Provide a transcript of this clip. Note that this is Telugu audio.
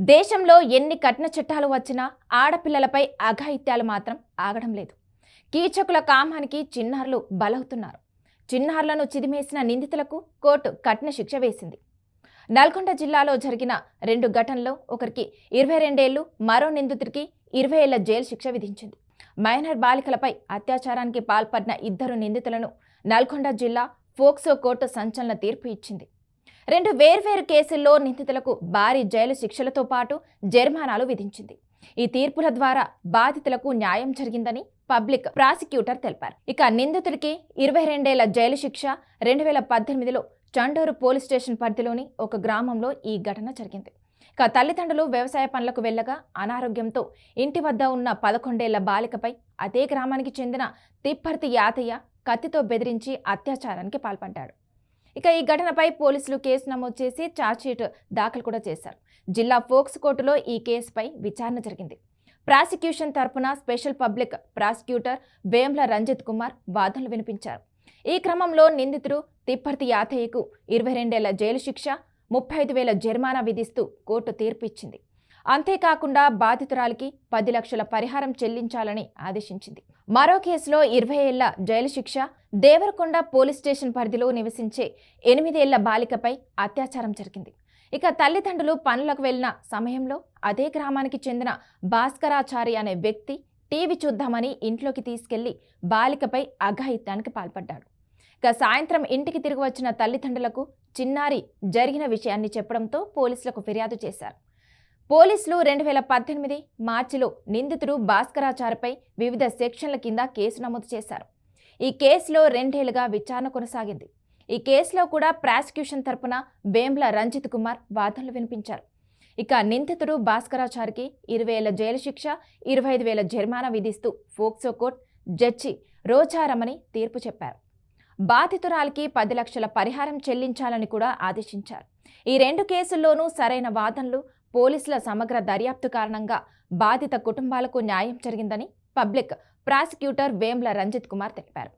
దేశంలో ఎన్ని కఠిన చట్టాలు వచ్చినా ఆడపిల్లలపై అఘాయిత్యాలు మాత్రం ఆగడం లేదు. కీచకుల కామానికి చిన్నారులు బలవుతున్నారు. చిన్నారులను చిదిమేసిన నిందితులకు కోర్టు కఠిన శిక్ష వేసింది. నల్గొండ జిల్లాలో జరిగిన 2 ఘటనల్లో ఒకరికి 22 ఏళ్లు, మరో నిందితుడికి 20 ఏళ్ల జైలు శిక్ష విధించింది. మైనర్ బాలికలపై అత్యాచారానికి పాల్పడిన 2 నిందితులను నల్గొండ జిల్లా ఫోక్సో కోర్టు సంచలన తీర్పు ఇచ్చింది. 2 వేర్వేరు కేసుల్లో నిందితులకు భారీ జైలు శిక్షలతో పాటు జరిమానాలు విధించింది. ఈ తీర్పుల ద్వారా బాధితులకు న్యాయం జరిగిందని పబ్లిక్ ప్రాసిక్యూటర్ తెలిపారు. ఇక నిందితుడికి 22 ఏళ్ల జైలు శిక్ష 2018లో చండూరు పోలీస్ స్టేషన్ పరిధిలోని ఒక గ్రామంలో ఈ ఘటన జరిగింది. ఇక తల్లిదండ్రులు వ్యవసాయ పనులకు వెళ్లగా అనారోగ్యంతో ఇంటి వద్ద ఉన్న 11 ఏళ్ల బాలికపై అదే గ్రామానికి చెందిన తిప్పర్తి యాదయ్య కత్తితో బెదిరించి అత్యాచారానికి పాల్పడ్డాడు. ఇక ఈ ఘటనపై పోలీసులు కేసు నమోదు చేసి ఛార్జ్షీట్ దాఖలు కూడా చేశారు. జిల్లా ఫోక్స్ కోర్టులో ఈ కేసుపై విచారణ జరిగింది. ప్రాసిక్యూషన్ తరపున special public prosecutor Vemula Ranjith Kumar వాదనలు వినిపించారు. ఈ క్రమంలో నిందితుడు తిప్పర్తి యాదయ్యకు 22 ఏళ్ల జైలు శిక్ష, 35,000 జరిమానా విధిస్తూ కోర్టు తీర్పు ఇచ్చింది. అంతేకాకుండా బాధితురాలికి 10 లక్షల పరిహారం చెల్లించాలని ఆదేశించింది. మరో కేసులో 20 ఏళ్ల జైలు శిక్ష, దేవరకొండ పోలీస్ స్టేషన్ పరిధిలో నివసించే 8 ఏళ్ల బాలికపై అత్యాచారం జరిగింది. ఇక తల్లిదండ్రులు పనులకు వెళ్లిన సమయంలో అదే గ్రామానికి చెందిన భాస్కరాచారి అనే వ్యక్తి టీవీ చూద్దామని ఇంట్లోకి తీసుకెళ్లి బాలికపై అఘాయిత్యానికి పాల్పడ్డాడు. ఇక సాయంత్రం ఇంటికి తిరిగి వచ్చిన తల్లిదండ్రులకు చిన్నారి జరిగిన విషయాన్ని చెప్పడంతో పోలీసులకు ఫిర్యాదు చేశారు. పోలీసులు 2018 మార్చిలో నిందితుడు భాస్కరాచారిపై వివిధ సెక్షన్ల కింద కేసు నమోదు చేశారు. ఈ కేసులో 2 ఏళ్లుగా విచారణ కొనసాగింది. ఈ కేసులో కూడా ప్రాసిక్యూషన్ తరపున వేమ్ల రంజిత్ కుమార్ వాదనలు వినిపించారు. ఇక నిందితుడు భాస్కరాచారికి 20 ఏళ్ల జైలు శిక్ష, 25,000 జరిమానా విధిస్తూ ఫోక్సో కోర్టు జడ్జి రోజారమణి తీర్పు చెప్పారు. బాధితురాలికి 10 లక్షల పరిహారం చెల్లించాలని కూడా ఆదేశించారు. ఈ 2 కేసుల్లోనూ సరైన వాదనలు, పోలీసుల సమగ్ర దర్యాప్తు కారణంగా బాధిత కుటుంబాలకు న్యాయం జరిగిందని పబ్లిక్ ప్రాసిక్యూటర్ వేమ్ల రంజిత్ కుమార్ తెలిపారు.